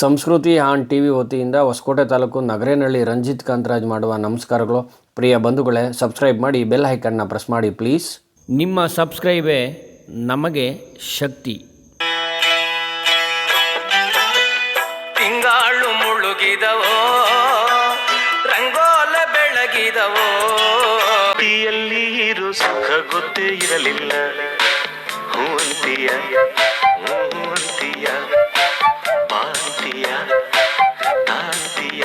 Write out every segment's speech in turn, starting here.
ಸಂಸ್ಕೃತಿ on TV ವತಿಯಿಂದ ಹೊಸಕೋಟೆ ತಾಲೂಕು ನಗರೇನಹಳ್ಳಿ ರಂಜಿತ್ ಕಾಂತರಾಜ್ ಮಾಡುವ ನಮಸ್ಕಾರಗಳು. ಪ್ರಿಯ ಬಂಧುಗಳೇ, ಸಬ್ಸ್ಕ್ರೈಬ್ ಮಾಡಿ, ಬೆಲ್ ಐಕನ್ನ ಪ್ರೆಸ್ ಮಾಡಿ ಪ್ಲೀಸ್. ನಿಮ್ಮ ಸಬ್ಸ್ಕ್ರೈಬೇ ನಮಗೆ ಶಕ್ತಿ. ತಿಂಗಾಳು ಮುಳುಗಿದವೋ, ರಂಗೋಲ ಬೆಳಗಿದವೋ, ಎಲ್ಲಿ ಇರು ಸುಖ ಗೊತ್ತೇ ಇರಲಿಲ್ಲ. ಹೂವಂತಿಯ ಹೂವಂತಿಯ ಬಾಂತಿಯ ತಾಂತಿಯ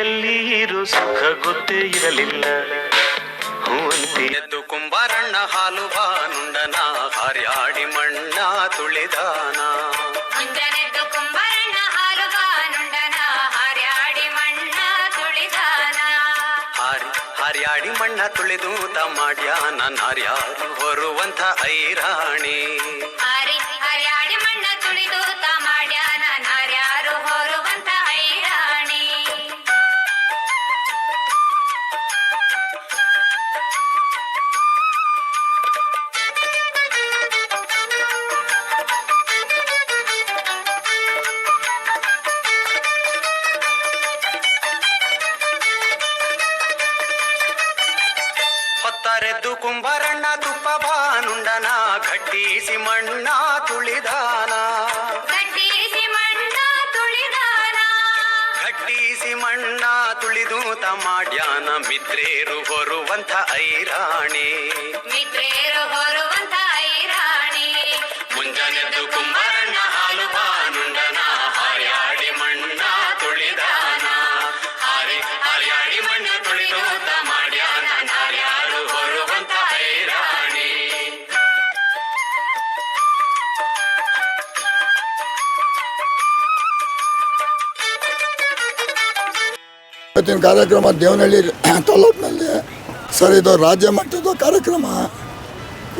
ಎಲ್ಲಿ ಇರು ಸುಖ ಗೊತ್ತೇ ಇರಲಿಲ್ಲ. ಎದ್ದು ಕುಂಬಾರಣ್ಣ ಹಾಲು ಬಾನುಂಡನ ಹಾರ್ಯಾಡಿ ಮಣ್ಣ ತುಳಿದಾನ. ಮುಂಜಾನೆದ್ದು ಕುಂಬಾರಣ್ಣ ಹಾಲು ಬಾನುಂಡನ ಹಾರ್ಯಾಡಿ ಮಣ್ಣ ತುಳಿದಾನ. ಹಾರ್ಯಾಡಿ ಮಣ್ಣ ತುಳಿದು ಮಾಡ್ಯಾನ ನಾರ್ಯಾರು ಹೊರುವಂಥ ಐರಾಣಿ. ಹಾರ್ಯಾಡಿ ಮಣ್ಣ ತುಳಿದು ಮಾಡ್ಯಾನ ನಾರ್ಯಾರು ಹೊರುವಂಥ ಐರಾಣಿ. ಹೊತ್ತಾರೆದ್ದು ಕುಂಬಾರಣ್ಣ ತುಪ್ಪ ಬಾನುಂಡನ ಘಟ್ಟಿಸಿ ಮಣ್ಣ ತುಳಿದಾನ. ಗಟ್ಟಿಸಿ ಮಣ್ಣ ತುಳಿದಾನ. ಘಟ್ಟಿಸಿ ಮಣ್ಣ ತುಳಿದು ಮಾಡ್ಯಾನ ಮಿತ್ರೇರು ಹೊರುವಂಥ ಐರಾಣಿ. ಮಿತ್ರೇರು ಹೊರುವಂಥ ಐರಾಣಿ. ಮುಂಜಾನೆದ್ದು ಕುಂಬಾರಣ್ಣ ಹಾಲು ಬಾನುಂಡನ ಹಾರ್ಯಾಡಿ ಮಣ್ಣ ತುಳಿದಾನ. ಹಾರ್ಯಾಡಿ ಮಣ್ಣ ತುಳಿದು ಮಾಡ್ಯಾನ ನಾರ್ಯಾರು ಹೊರುವಂಥ ಐರಾಣಿ. ಇವತ್ತಿನ ಕಾರ್ಯಕ್ರಮ ದೇವನಹಳ್ಳಿ ತಾಲೂಕಿನಲ್ಲಿ ಸರ್, ಇದು ರಾಜ್ಯ ಮಟ್ಟದ ಕಾರ್ಯಕ್ರಮ.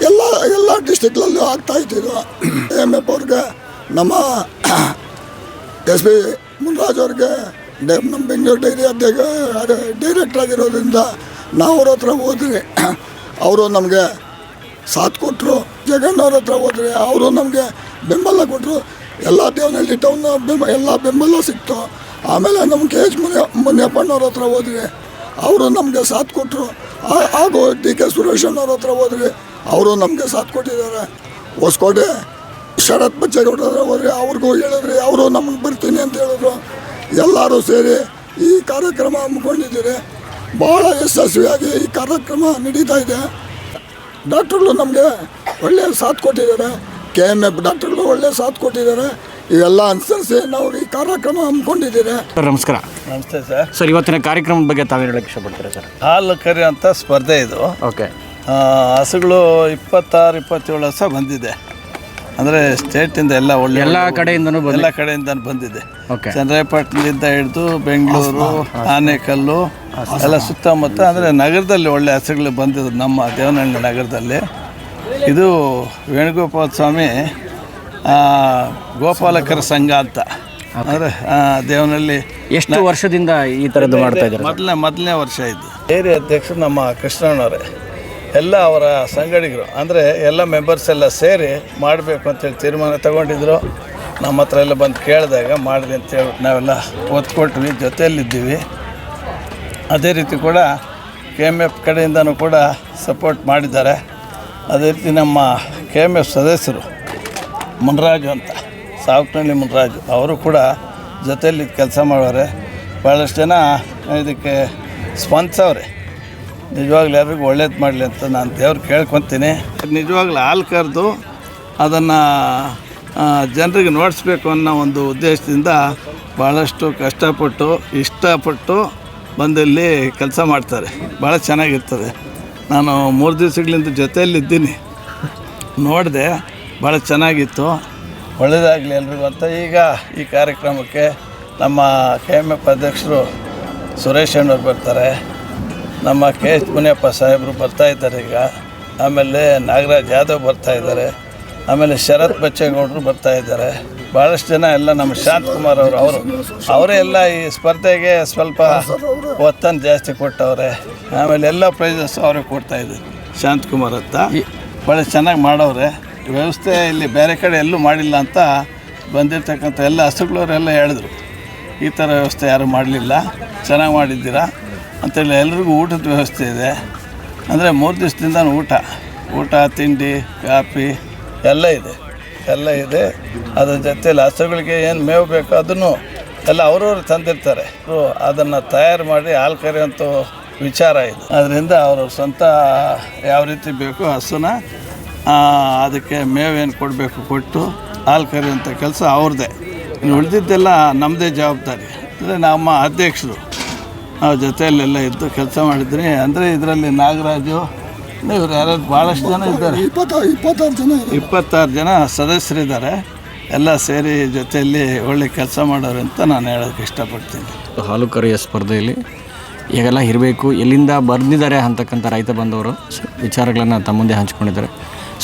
ಎಲ್ಲ ಡಿಸ್ಟಿಕ್ಲಲ್ಲೂ ಆಗ್ತಾ ಇತ್ತು. AMF ಅವ್ರಿಗೆ, ನಮ್ಮ SP ಮುನ್ರಾಜ್ ಅವ್ರಿಗೆ, ನಮ್ಮ ಬೆಂಗಳೂರು ಡೈರಿ ಡೈರೆಕ್ಟರ್ ಆಗಿರೋದ್ರಿಂದ ನಾವು ಅವ್ರ ಹತ್ರ ಹೋದ್ರಿ. ಅವರು ನಮಗೆ ಸಾಥ್ ಕೊಟ್ಟರು. ಜಗಣ್ಣವ್ರ ಹತ್ರ ಹೋದ್ರಿ, ಅವರು ನಮಗೆ ಬೆಂಬಲ ಕೊಟ್ಟರು. ಎಲ್ಲ ದೇವನಹಳ್ಳಿ ಟೌನ್ ಎಲ್ಲ ಬೆಂಬಲ ಸಿಕ್ತು. ಆಮೇಲೆ ನಮ್ಮ KH ಮುನಿಯಪ್ಪಣ್ಣವ್ರ ಹತ್ರ ಹೋದ್ರಿ, ಅವರು ನಮಗೆ ಸಾಥ್ ಕೊಟ್ಟರು. ಹಾಗೂ DK ಸುರೇಶಣ್ಣವ್ರ ಹತ್ರ ಹೋದ್ರಿ, ಅವರು ನಮಗೆ ಸಾಥ್ ಕೊಟ್ಟಿದ್ದಾರೆ. ಹೊಸಕೋಟೆ ಶರತ್ ಬಚ್ಚೇಗೌಡರ ಹತ್ರ ಹೋದ್ರಿ, ಅವ್ರಿಗೂ ಹೇಳಿದ್ರಿ, ಅವರು ನಮಗೆ ಬರ್ತೀನಿ ಅಂತ ಹೇಳಿದ್ರು. ಎಲ್ಲರೂ ಸೇರಿ ಈ ಕಾರ್ಯಕ್ರಮ ಹಮ್ಮಿಕೊಂಡಿದ್ದೀರಿ. ಭಾಳ ಯಶಸ್ವಿಯಾಗಿ ಈ ಕಾರ್ಯಕ್ರಮ ನಡೀತಾ ಇದೆ. ಡಾಕ್ಟ್ರುಗಳು ನಮಗೆ ಒಳ್ಳೆಯ ಸಾಥ್ ಕೊಟ್ಟಿದ್ದಾರೆ. KMF ಡಾಕ್ಟ್ರುಗಳು ಒಳ್ಳೆಯ ಸಾಥ್ ಕೊಟ್ಟಿದ್ದಾರೆ. ಇವೆಲ್ಲ ಅನುಸರಿಸಿ ನಾವು ಈ ಕಾರ್ಯಕ್ರಮ ಹಮ್ಮಿಕೊಂಡಿದ್ದೀರಿ. ಸರ್ ನಮಸ್ಕಾರ. ನಮಸ್ತೆ ಸರ್. ಸರ್, ಇವತ್ತಿನ ಕಾರ್ಯಕ್ರಮದ ಬಗ್ಗೆ ತಾವೇನು ಹೇಳಕ್ಕೆ ಇಷ್ಟಪಡ್ತೀರಾ ಸರ್? ಹಾಲು ಕರೆಯುವಂಥ ಸ್ಪರ್ಧೆ ಇದು. ಓಕೆ. ಹಸುಗಳು 26-27 ಹಸ ಬಂದಿದೆ. ಅಂದರೆ ಸ್ಟೇಟಿಂದ ಎಲ್ಲ ಒಳ್ಳೆ ಎಲ್ಲ ಕಡೆಯಿಂದನೂ ಎಲ್ಲ ಕಡೆಯಿಂದನೂ ಬಂದಿದೆ. ಓಕೆ. ಚನ್ನರಾಯಪಟ್ಟಣದಿಂದ ಹಿಡಿದು ಬೆಂಗಳೂರು, ಆನೇಕಲ್ಲು ಎಲ್ಲ ಸುತ್ತಮುತ್ತ, ಅಂದರೆ ನಗರದಲ್ಲಿ ಒಳ್ಳೆ ಹಸುಗಳು ಬಂದಿದ್ದು ನಮ್ಮ ದೇವನಹಳ್ಳಿ ನಗರದಲ್ಲಿ. ಇದು ವೇಣುಗೋಪಾಲ ಸ್ವಾಮಿ ಗೋಪಾಲಕರ ಸಂಘ ಅಂತ. ಅಂದರೆ ದೇವನಹಳ್ಳಿ ಎಷ್ಟು ವರ್ಷದಿಂದ ಈ ಥರದ್ದು ಮಾಡ್ತಾ ಇದ್ದಾರೆ? ಮೊದಲನೇ ವರ್ಷ ಇದು. ಏರಿಯಾ ಅಧ್ಯಕ್ಷರು ನಮ್ಮ ಕೃಷ್ಣಣ್ಣವರೇ, ಎಲ್ಲ ಅವರ ಸಂಗಡಿಗರು, ಅಂದರೆ ಎಲ್ಲ ಮೆಂಬರ್ಸ್ ಎಲ್ಲ ಸೇರಿ ಮಾಡಬೇಕು ಅಂತೇಳಿ ತೀರ್ಮಾನ ತಗೊಂಡಿದ್ರು. ನಮ್ಮ ಹತ್ರ ಎಲ್ಲ ಬಂದು ಕೇಳಿದಾಗ ಮಾಡಿದೆ ಅಂತೇಳಿ ನಾವೆಲ್ಲ ಒತ್ತು ಕೊಟ್ವಿ, ಜೊತೆಯಲ್ಲಿದ್ದೀವಿ. ಅದೇ ರೀತಿ ಕೂಡ KMF ಕಡೆಯಿಂದನೂ ಕೂಡ ಸಪೋರ್ಟ್ ಮಾಡಿದ್ದಾರೆ. ಅದೇ ರೀತಿ ನಮ್ಮ KMF ಸದಸ್ಯರು ಮುನ್ರಾಜು ಅಂತ, ಸಾವಕನಹಳ್ಳಿ ಮುನ್ರಾಜು, ಅವರು ಕೂಡ ಜೊತೆಯಲ್ಲಿ ಕೆಲಸ ಮಾಡೋರೆ. ಭಾಳಷ್ಟು ಜನ ಇದಕ್ಕೆ ಸ್ಪಂದಿಸವ್ರೆ. ನಿಜವಾಗ್ಲೂ ಎಲ್ಲರಿಗೂ ಒಳ್ಳೇದು ಮಾಡಲಿ ಅಂತ ನಾನು ದೇವ್ರು ಕೇಳ್ಕೊತೀನಿ. ನಿಜವಾಗ್ಲೂ ಹಾಲು ಕರೆದು ಅದನ್ನು ಜನರಿಗೆ ನೋಡಿಸ್ಬೇಕು ಅನ್ನೋ ಒಂದು ಉದ್ದೇಶದಿಂದ ಭಾಳಷ್ಟು ಕಷ್ಟಪಟ್ಟು ಇಷ್ಟಪಟ್ಟು ಬಂದಲ್ಲಿ ಕೆಲಸ ಮಾಡ್ತಾರೆ. ಭಾಳ ಚೆನ್ನಾಗಿರ್ತದೆ. ನಾನು 3 ದಿವಸಗಳಿಂದ ಜೊತೆಯಲ್ಲಿದ್ದೀನಿ, ನೋಡಿದೆ, ಭಾಳ ಚೆನ್ನಾಗಿತ್ತು. ಒಳ್ಳೆಯದಾಗಲಿ ಎಲ್ರಿಗೂ ಅಂತ. ಈಗ ಈ ಕಾರ್ಯಕ್ರಮಕ್ಕೆ ನಮ್ಮ KMF ಅಧ್ಯಕ್ಷರು ಸುರೇಶ್ ಅಣ್ಣವ್ರು ಬರ್ತಾರೆ, ನಮ್ಮ KH ಮುನಿಯಪ್ಪ ಸಾಹೇಬರು ಬರ್ತಾಯಿದ್ದಾರೆ ಈಗ, ಆಮೇಲೆ ನಾಗರಾಜ್ ಯಾದವ್ ಬರ್ತಾಯಿದ್ದಾರೆ, ಆಮೇಲೆ ಶರತ್ ಬಚ್ಚೇಗೌಡರು ಬರ್ತಾಯಿದ್ದಾರೆ. ಭಾಳಷ್ಟು ಜನ ಎಲ್ಲ ನಮ್ಮ ಶಾಂತಕುಮಾರ್ ಅವರೇ ಎಲ್ಲ ಈ ಸ್ಪರ್ಧೆಗೆ ಸ್ವಲ್ಪ ಒತ್ತನ್ನು ಜಾಸ್ತಿ ಕೊಟ್ಟವ್ರೆ. ಆಮೇಲೆ ಎಲ್ಲ ಪ್ರೈಸಸ್ ಅವ್ರಿಗೆ ಕೊಡ್ತಾಯಿದ್ದಾರೆ. ಶಾಂತಕುಮಾರ್ ಅಂತ ಭಾಳ ಚೆನ್ನಾಗಿ ಮಾಡವ್ರೆ. ವ್ಯವಸ್ಥೆ ಇಲ್ಲಿ ಬೇರೆ ಕಡೆ ಎಲ್ಲೂ ಮಾಡಿಲ್ಲ ಅಂತ ಬಂದಿರತಕ್ಕಂಥ ಎಲ್ಲ ಹಸುಗಳವರೆಲ್ಲ ಹೇಳಿದ್ರು ಈ ಥರ ವ್ಯವಸ್ಥೆ ಯಾರೂ ಮಾಡಲಿಲ್ಲ, ಚೆನ್ನಾಗಿ ಮಾಡಿದ್ದೀರಾ ಅಂತೇಳಿ. ಎಲ್ರಿಗೂ ಊಟದ ವ್ಯವಸ್ಥೆ ಇದೆ. ಅಂದರೆ 3 ದಿವಸದಿಂದ ಊಟ ತಿಂಡಿ ಕಾಫಿ ಎಲ್ಲ ಇದೆ. ಅದ್ರ ಜೊತೆಲಿ ಹಸುಗಳಿಗೆ ಏನು ಮೇವು ಬೇಕೋ ಅದನ್ನು ಎಲ್ಲ ಅವ್ರವ್ರು ತಂದಿರ್ತಾರೆ. ಅದನ್ನು ತಯಾರು ಮಾಡಿ ಹಾಲು ಕರೆಯುವಂಥ ವಿಚಾರ ಇದು. ಅದರಿಂದ ಅವರು ಸ್ವಂತ ಯಾವ ರೀತಿ ಬೇಕು ಹಸುನ ಅದಕ್ಕೆ ಮೇವೇನು ಕೊಡಬೇಕು ಕೊಟ್ಟು ಹಾಲು ಕರೆಯುವಂಥ ಕೆಲಸ ಅವ್ರದ್ದೇ. ಇನ್ನು ಉಳಿದಿದ್ದೆಲ್ಲ ನಮ್ಮದೇ ಜವಾಬ್ದಾರಿ. ಅಂದರೆ ನಮ್ಮ ಅಧ್ಯಕ್ಷರು ನಾವು ಜೊತೆಯಲ್ಲೆಲ್ಲ ಇದ್ದು ಕೆಲಸ ಮಾಡಿದ್ರಿ. ಅಂದರೆ ಇದರಲ್ಲಿ ನಾಗರಾಜು ಇವರು ಯಾರು ಭಾಳಷ್ಟು ಜನ ಇದ್ದಾರೆ, 26 ಜನ ಸದಸ್ಯರಿದ್ದಾರೆ. ಎಲ್ಲ ಸೇರಿ ಜೊತೆಯಲ್ಲಿ ಒಳ್ಳೆ ಕೆಲಸ ಮಾಡೋರು ಅಂತ ನಾನು ಹೇಳೋಕ್ಕೆ ಇಷ್ಟಪಡ್ತೀನಿ. ಹಾಲು ಕರೆಯ ಸ್ಪರ್ಧೆಯಲ್ಲಿ ಈಗೆಲ್ಲ ಇರಬೇಕು, ಎಲ್ಲಿಂದ ಬಂದಿದ್ದಾರೆ ಅಂತಕ್ಕಂಥ ರೈತ ಬಂದವರು ವಿಚಾರಗಳನ್ನು ತಮ್ಮ ಮುಂದೆ ಹಂಚ್ಕೊಂಡಿದ್ದಾರೆ.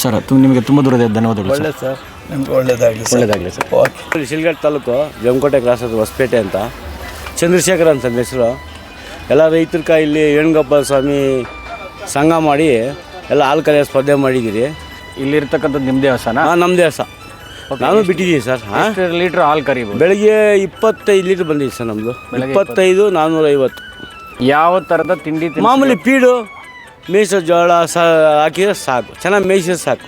ಸರ್ ನಿಮಗೆ ತುಂಬ ದೂರದ ಧನ್ಯವಾದಗಳು. ಒಳ್ಳೆ ಸರ್, ನಿಮ್ಗೆ ಒಳ್ಳೆಯದಾಗಲಿ ಸರ್. ಓಕೆ. ಶಿಲ್ಘಟ್ಟ ತಾಲೂಕು ಜಮಕೋಟೆ ಕ್ರಾಸ್ ಅದು ಹೊಸಪೇಟೆ ಅಂತ, ಚಂದ್ರಶೇಖರ್ ಅಂತ ಹೆಸರು. ಎಲ್ಲ ರೈತರ ಇಲ್ಲಿ ವೇಣುಗೋಪಾಲ ಸ್ವಾಮಿ ಸಂಘ ಮಾಡಿ ಎಲ್ಲ ಹಾಲು ಕರೆಯೋ ಸ್ಪರ್ಧೆ ಮಾಡಿದ್ದೀರಿ. ಇಲ್ಲಿರ್ತಕ್ಕಂಥದ್ದು ನಿಮ್ಮದೇ ಹಸನ? ಹಾಂ, ನಮ್ಮದೇ ಹಸ. ನಾನು ಬಿಟ್ಟಿದ್ದೀನಿ ಸರ್. ಲೀಟ್ರ್ ಹಾಲು ಕರಿಬೋದು? ಬೆಳಗ್ಗೆ 25 ಲೀಟ್ರ್ ಬಂದಿದೆ ಸರ್ ನಮ್ಮದು. 25 450. ಯಾವ ಥರದ ತಿಂಡಿ? ಮಾಮೂಲಿ ಪೀಡು ಮೇಯಿಸೋ ಜೋಳ ಹಾಕಿದ್ರೆ ಸಾಕು, ಚೆನ್ನಾಗಿ ಮೇಯಿಸಿದ್ರೆ ಸಾಕು.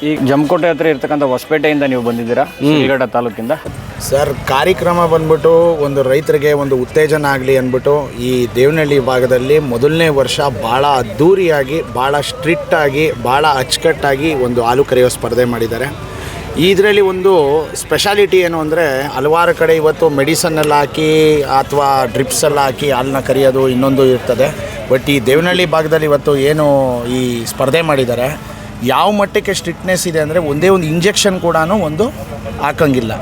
ಈಗ ಜಮಕೋಟೆ ಹತ್ರ ಇರ್ತಕ್ಕಂಥ ಹೊಸಪೇಟೆಯಿಂದ ನೀವು ಬಂದಿದ್ದೀರಾ, ಶಿಲ್ಘಟ್ಟ ತಾಲೂಕಿಂದ? ಸರ್, ಕಾರ್ಯಕ್ರಮ ಬಂದ್ಬಿಟ್ಟು ಒಂದು ರೈತರಿಗೆ ಒಂದು ಉತ್ತೇಜನ ಆಗಲಿ ಅಂದ್ಬಿಟ್ಟು ಈ ದೇವನಹಳ್ಳಿ ಭಾಗದಲ್ಲಿ ಮೊದಲನೇ ವರ್ಷ ಭಾಳ ಅದ್ಧೂರಿಯಾಗಿ, ಭಾಳ ಸ್ಟ್ರಿಕ್ಟಾಗಿ, ಭಾಳ ಅಚ್ಚುಕಟ್ಟಾಗಿ ಒಂದು ಹಾಲು ಕರೆಯೋ ಸ್ಪರ್ಧೆ ಮಾಡಿದ್ದಾರೆ. ಇದರಲ್ಲಿ ಒಂದು ಸ್ಪೆಷಾಲಿಟಿ ಏನು ಅಂದರೆ, ಹಲವಾರು ಕಡೆ ಇವತ್ತು ಮೆಡಿಸನ್ನೆಲ್ಲ ಹಾಕಿ ಅಥವಾ ಡ್ರಿಪ್ಸೆಲ್ಲ ಹಾಕಿ ಹಾಲನ್ನ ಕರೆಯೋದು ಇನ್ನೊಂದು ಇರ್ತದೆ. ಬಟ್ ಈ ದೇವನಹಳ್ಳಿ ಭಾಗದಲ್ಲಿ ಇವತ್ತು ಏನು ಈ ಸ್ಪರ್ಧೆ ಮಾಡಿದ್ದಾರೆ, ಯಾವ ಮಟ್ಟಕ್ಕೆ ಸ್ಟ್ರಿಕ್ಟ್ನೆಸ್ ಇದೆ ಅಂದರೆ ಒಂದೇ ಒಂದು ಇಂಜೆಕ್ಷನ್ ಕೂಡ ಒಂದು ಹಾಕಂಗಿಲ್ಲ.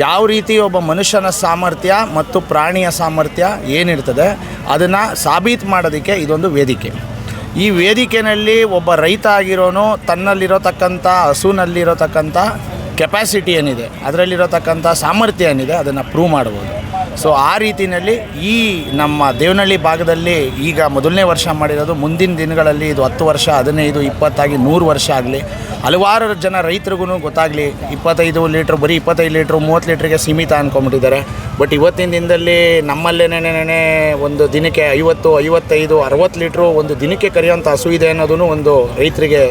ಯಾವ ರೀತಿ ಒಬ್ಬ ಮನುಷ್ಯನ ಸಾಮರ್ಥ್ಯ ಮತ್ತು ಪ್ರಾಣಿಯ ಸಾಮರ್ಥ್ಯ ಏನಿರ್ತದೆ ಅದನ್ನು ಸಾಬೀತು ಮಾಡೋದಕ್ಕೆ ಇದೊಂದು ವೇದಿಕೆ. ಈ ವೇದಿಕೆಯಲ್ಲಿ ಒಬ್ಬ ರೈತ ಆಗಿರೋನು ತನ್ನಲ್ಲಿರೋತಕ್ಕಂಥ ಹಸುನಲ್ಲಿರೋತಕ್ಕಂಥ ಕೆಪಾಸಿಟಿ ಏನಿದೆ, ಅದರಲ್ಲಿರೋತಕ್ಕಂಥ ಸಾಮರ್ಥ್ಯ ಏನಿದೆ ಅದನ್ನು ಪ್ರೂವ್ ಮಾಡ್ಬೋದು. ಸೊ ಆ ರೀತಿಯಲ್ಲಿ ಈ ನಮ್ಮ ದೇವನಹಳ್ಳಿ ಭಾಗದಲ್ಲಿ ಈಗ ಮೊದಲನೇ ವರ್ಷ ಮಾಡಿರೋದು. ಮುಂದಿನ ದಿನಗಳಲ್ಲಿ ಇದು 10 ವರ್ಷ, 15, 20 ಆಗಿ 100 ವರ್ಷ ಆಗಲಿ. ಹಲವಾರು ಜನ ರೈತರಿಗೂ ಗೊತ್ತಾಗಲಿ. 25 ಲೀಟ್ರ್ ಬರೀ 25 ಲೀಟ್ರು 30 ಲೀಟ್ರಿಗೆ ಸೀಮಿತ ಅಂದ್ಕೊಂಬಿಟ್ಟಿದ್ದಾರೆ. ಬಟ್ ಇವತ್ತಿನ ದಿನದಲ್ಲಿ ನಮ್ಮಲ್ಲೇನೇ ಒಂದು ದಿನಕ್ಕೆ 50, 55, 60 ಲೀಟ್ರು ಒಂದು ದಿನಕ್ಕೆ ಕರೆಯುವಂಥ ಹಸು ಇದೆ ಅನ್ನೋದೂ ಒಂದು ರೈತರಿಗೆ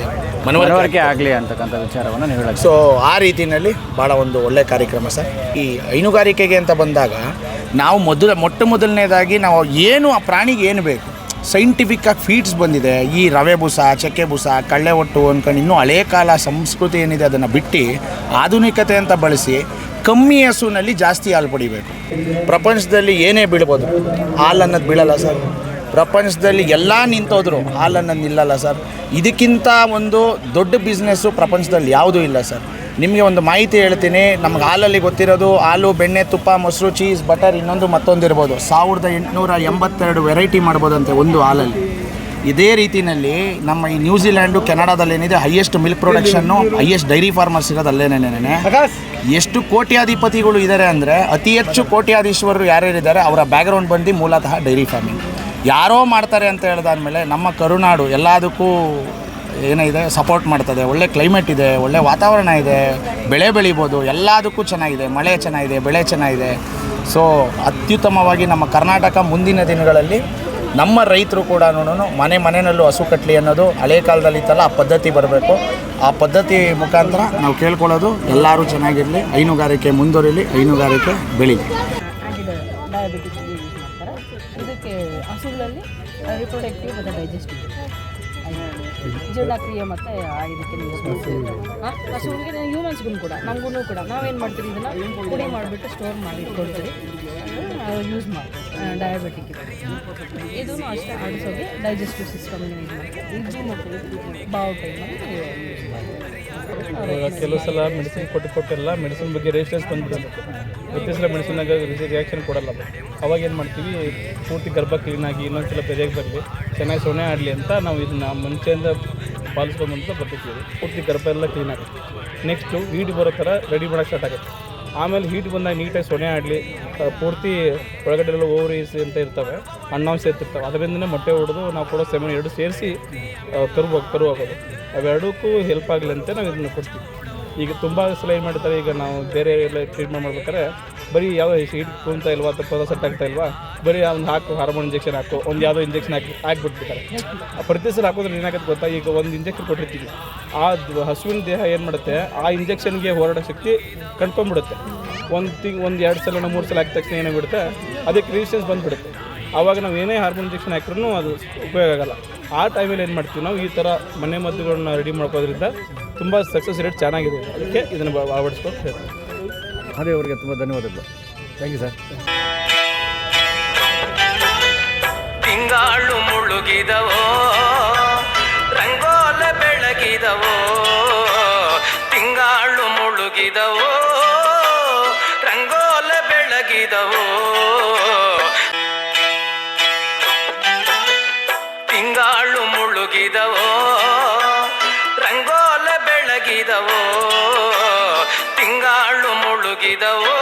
ಮನವರಿಕೆ ಆಗಲಿ ಅಂತಕ್ಕಂಥ ವಿಚಾರವನ್ನು ನೀವು ಹೇಳಿ. ಸೊ ಆ ರೀತಿಯಲ್ಲಿ ಭಾಳ ಒಂದು ಒಳ್ಳೆಯ ಕಾರ್ಯಕ್ರಮ ಸರ್. ಈ ಹೈನುಗಾರಿಕೆಗೆ ಅಂತ ಬಂದಾಗ ನಾವು ಮೊಟ್ಟ ಮೊದಲನೇದಾಗಿ ನಾವು ಏನು ಆ ಪ್ರಾಣಿಗೆ ಏನು ಬೇಕು ಸೈಂಟಿಫಿಕ್ಕಾಗಿ ಫೀಡ್ಸ್ ಬಂದಿದೆ. ಈ ರವೆ ಬೂಸ, ಚಕ್ಕೆ ಬೂಸ, ಕಳ್ಳೆ ಒಟ್ಟು ಅಂದ್ಕೊಂಡು ಇನ್ನೂ ಹಳೇ ಕಾಲ ಸಂಸ್ಕೃತಿ ಏನಿದೆ ಅದನ್ನು ಬಿಟ್ಟು ಆಧುನಿಕತೆ ಅಂತ ಬಳಸಿ ಕಮ್ಮಿ ಹಸುವಿನಲ್ಲಿ ಜಾಸ್ತಿ ಹಾಲು ಪಡಿಬೇಕು. ಪ್ರಪಂಚದಲ್ಲಿ ಏನೇ ಬೀಳ್ಬೋದು, ಹಾಲು ಅನ್ನೋದು ಬೀಳಲ್ಲ ಸರ್. ಪ್ರಪಂಚದಲ್ಲಿ ಎಲ್ಲ ನಿಂತೋದ್ರು ಹಾಲು ಅನ್ನೋದು ನಿಲ್ಲಲ್ಲ ಸರ್. ಇದಕ್ಕಿಂತ ಒಂದು ದೊಡ್ಡ ಬಿಸ್ನೆಸ್ಸು ಪ್ರಪಂಚದಲ್ಲಿ ಯಾವುದೂ ಇಲ್ಲ ಸರ್. ನಿಮಗೆ ಒಂದು ಮಾಹಿತಿ ಹೇಳ್ತೀನಿ. ನಮ್ಗೆ ಹಾಲಲ್ಲಿ ಗೊತ್ತಿರೋದು ಹಾಲು, ಬೆಣ್ಣೆ, ತುಪ್ಪ, ಮೊಸರು, ಚೀಸ್, ಬಟರ್, ಇನ್ನೊಂದು ಮತ್ತೊಂದು ಇರ್ಬೋದು. 1882 ವೆರೈಟಿ ಮಾಡ್ಬೋದಂತೆ ಒಂದು ಹಾಲಲ್ಲಿ. ಇದೇ ರೀತಿಯಲ್ಲಿ ನಮ್ಮ ಈ ನ್ಯೂಜಿಲ್ಯಾಂಡು, ಕೆನಡಾದಲ್ಲೇನಿದೆ highest milk production, highest dairy farmers ಇರೋದು ಅಲ್ಲೇನೇನೆ. ಎಷ್ಟು ಕೋಟ್ಯಾಧಿಪತಿಗಳು ಇದ್ದಾರೆ ಅಂದರೆ, ಅತಿ ಹೆಚ್ಚು ಕೋಟ್ಯಾಧೀಶ್ವರರು ಯಾರ್ಯಾರಿದ್ದಾರೆ ಅವರ ಬ್ಯಾಕ್ಗ್ರೌಂಡ್ ಬಂದು ಮೂಲತಃ ಡೈರಿ ಫಾರ್ಮಿಂಗ್. ಯಾರೋ ಮಾಡ್ತಾರೆ ಅಂತ ಹೇಳಿದಾದ್ಮೇಲೆ ನಮ್ಮ ಕರುನಾಡು ಎಲ್ಲದಕ್ಕೂ ಏನಿದೆ ಸಪೋರ್ಟ್ ಮಾಡ್ತದೆ. ಒಳ್ಳೆ ಕ್ಲೈಮೇಟ್ ಇದೆ, ಒಳ್ಳೆ ವಾತಾವರಣ ಇದೆ, ಬೆಳೆ ಬೆಳಿಬೋದು, ಎಲ್ಲದಕ್ಕೂ ಚೆನ್ನಾಗಿದೆ, ಮಳೆ ಚೆನ್ನಾಗಿದೆ, ಬೆಳೆ ಚೆನ್ನಾಗಿದೆ. ಸೊ ಅತ್ಯುತ್ತಮವಾಗಿ ನಮ್ಮ ಕರ್ನಾಟಕ ಮುಂದಿನ ದಿನಗಳಲ್ಲಿ ನಮ್ಮ ರೈತರು ಕೂಡ ಮನೆಯಲ್ಲೂ ಹಸು ಕಟ್ಟಲಿ ಅನ್ನೋದು ಹಳೆ ಕಾಲದಲ್ಲಿ ಇತ್ತಲ್ಲ, ಆ ಪದ್ಧತಿ ಬರಬೇಕು. ಆ ಪದ್ಧತಿ ಮುಖಾಂತರ ನಾವು ಕೇಳ್ಕೊಳ್ಳೋದು ಎಲ್ಲರೂ ಚೆನ್ನಾಗಿರಲಿ, ಹೈನುಗಾರಿಕೆ ಮುಂದುವರಿಲಿ, ಹೈನುಗಾರಿಕೆ ಬೆಳೀಲಿ. ಡಯಾಬಿಟಿಕ್ಗೆ ಯೂಸ್ ಮಾಡ್ತಾರೆ. ಇದಕ್ಕೆ ಹಸುಗಳಲ್ಲಿ ರಿಪ್ರೊಡಕ್ಟಿವ್ ಮತ್ತು ಡೈಜೆಸ್ಟಿವ್ ಜೀರ್ಣಕ್ರಿಯೆ ಮತ್ತು ಇದಕ್ಕೆ ಯೂಸ್ ಮಾಡ್ತೀವಿ. ಹಸುಗಳಿಗೆ ಹ್ಯೂಮನ್ಸ್ಗೂ ಕೂಡ ನಮಗೂ ಕೂಡ ನಾವೇನು ಮಾಡ್ತೀವಿ, ಇದನ್ನು ಪುಡಿ ಮಾಡಿಬಿಟ್ಟು ಸ್ಟೋರ್ ಮಾಡಿ ಇಟ್ಕೊಳ್ತೀವಿ, ಯೂಸ್ ಮಾಡ್ತೀವಿ. ಡಯಾಬಿಟಿಕ್ ಇದೂ ಅಷ್ಟೇ ಆಡಿಸೋಗೆ ಡೈಜೆಸ್ಟಿವ್ ಸಿಸ್ಟಮ್ನ ಯೂಸ್ ಮಾಡ್ತೀವಿ. ಇಜ್ಜು ಮಕ್ಕಳಿಗೆ ಬಾವು ಟೈಮಲ್ಲಿ ಯೂಸ್ ಮಾಡ್ತೀವಿ. ಕೆಲವು ಸಲ ಮೆಡಿಸಿನ್ ಕೊಟ್ಟೆಲ್ಲ ಮೆಡಿಸಿನ್ ಬಗ್ಗೆ ರಿಜಿಸ್ಟರ್ಸ್ ಬಂದುಬಿಡುತ್ತೆ. ಪ್ರತಿ ಸಲ ಮೆಡಿಸಿನಾಗ ರಿಯಾಕ್ಷನ್ ಕೊಡಲ್ಲ. ಅವಾಗ ಏನು ಮಾಡ್ತೀವಿ, ಪೂರ್ತಿ ಗರ್ಭ ಕ್ಲೀನಾಗಿ ಇನ್ನೊಂದು ಸಲ ಬೆರೆಯಾಗಿ ಬರಲಿ, ಚೆನ್ನಾಗಿ ಸೊನೆ ಆಡಲಿ ಅಂತ ನಾವು ಇದನ್ನ ಮುಂಚೆಯಿಂದ ಪಾಲಿಸ್ಕೊಂಬಂತ ಬರ್ತಿದ್ದೀವಿ. ಪೂರ್ತಿ ಗರ್ಭ ಎಲ್ಲ ಕ್ಲೀನ್ ಆಗುತ್ತೆ. ನೆಕ್ಸ್ಟು ಹೀಟ್ ಬರೋ ಥರ ರೆಡಿ ಮಾಡೋಕ್ಕೆ ಸ್ಟಾರ್ಟ್ ಆಗುತ್ತೆ. ಆಮೇಲೆ ಹೀಟ್ ಬಂದಾಗ ನೀಟಾಗಿ ಸೊನೆ ಆಡಲಿ, ಪೂರ್ತಿ ಒಳಗಡೆ ಎಲ್ಲ ಓವರೀಸ್ ಅಂತ ಇರ್ತವೆ, ಅಣ್ಣಾಂಶ ಇರ್ತಿರ್ತವೆ. ಅದರಿಂದನೇ ಮೊಟ್ಟೆ ಹೊಡೆದು ನಾವು ಕೊಡೋ ಸೆಮೆನ್ 2 ಸೇರಿಸಿ ಕರು ಆಗೋದು. ಅವೆರಡಕ್ಕೂ ಹೆಲ್ಪ್ ಆಗಲಿ ಅಂತ ನಾವು ಇದನ್ನು ಕೊಡ್ತೀವಿ. ಈಗ ತುಂಬ ಸಲ ಏನು ಮಾಡ್ತಾರೆ, ಈಗ ನಾವು ಬೇರೆ ಎಲ್ಲ ಟ್ರೀಟ್ಮೆಂಟ್ ಮಾಡ್ಬೇಕಾದ್ರೆ ಬರೀ ಯಾವ ಹೀಟ್ ಕುಂತ ಇಲ್ವಾ ಅಥವಾ ಪದ ಸೆಟ್ ಆಗ್ತಾ ಇಲ್ವಾ, ಬರೀ ಅವ್ನು ಹಾಕು ಹಾರ್ಮೋನ್ ಇಂಜೆಕ್ಷನ್ ಹಾಕು, ಒಂದು ಯಾವುದೋ ಇಂಜೆಕ್ಷನ್ ಹಾಕಿಬಿಟ್ಬಿಡ್ತಾರೆ. ಪ್ರತಿ ಸಲ ಹಾಕೋದ್ರೆ ಏನಾಗುತ್ತೆ ಗೊತ್ತಾ, ಈಗ ಒಂದು ಇಂಜೆಕ್ಷನ್ ಕೊಟ್ಟಿರ್ತೀವಿ, ಆ ಹಸುವಿನ ದೇಹ ಏನು ಮಾಡುತ್ತೆ, ಆ ಇಂಜೆಕ್ಷನ್ಗೆ ಹೋರಾಡೋ ಶಕ್ತಿ ಕಣ್ಕೊಂಡ್ಬಿಡುತ್ತೆ. ಒಂದು 2 ಸಲ 3 ಸಲ ಹಾಕಿದ ತಕ್ಷಣ ಏನಾಗ್ಬಿಡುತ್ತೆ, ಅದಕ್ಕೆ ರೆಸಿಸ್ಟೆನ್ಸ್ ಬಂದುಬಿಡುತ್ತೆ. ಆವಾಗ ನಾವು ಏನೇ ಹಾರ್ಮೋನ್ ಇಂಜೆಕ್ಷನ್ ಹಾಕಿದ್ರೂ ಅದು ಉಪಯೋಗ ಆಗಲ್ಲ. ಆ ಟೈಮಲ್ಲಿ ಏನು ಮಾಡ್ತೀವಿ ನಾವು, ಈ ಥರ ಮನೆ ಮದ್ದುಗಳನ್ನ ರೆಡಿ ಮಾಡ್ಕೋದ್ರಿಂದ ತುಂಬ ಸಕ್ಸಸ್ ರೇಟ್ ಚೆನ್ನಾಗಿದೆ. ಅದಕ್ಕೆ ಇದನ್ನು ಅಳವಡಿಸ್ಕೊಂಡು ಹೇಳ್ತೀನಿ. ಅದೇ ಅವರಿಗೆ ತುಂಬ ಧನ್ಯವಾದಗಳು. Thank you sir. ತಿಂಗಾಳು ಮುಳುಗಿದವೋ ರಂಗೋಲ ಬೆಳಗಿದವೋ, ತಿಂಗಾಳು ಮುಳುಗಿದವೋ ರಂಗೋಲ ಬೆಳಗಿದವೋ, ತಿಂಗಾಳು ಮುಳುಗಿದವೋ ರಂಗೋಲ ಬೆಳಗಿದವೋ, ತಿಂಗಾಳು ಮುಳುಗಿದವೋ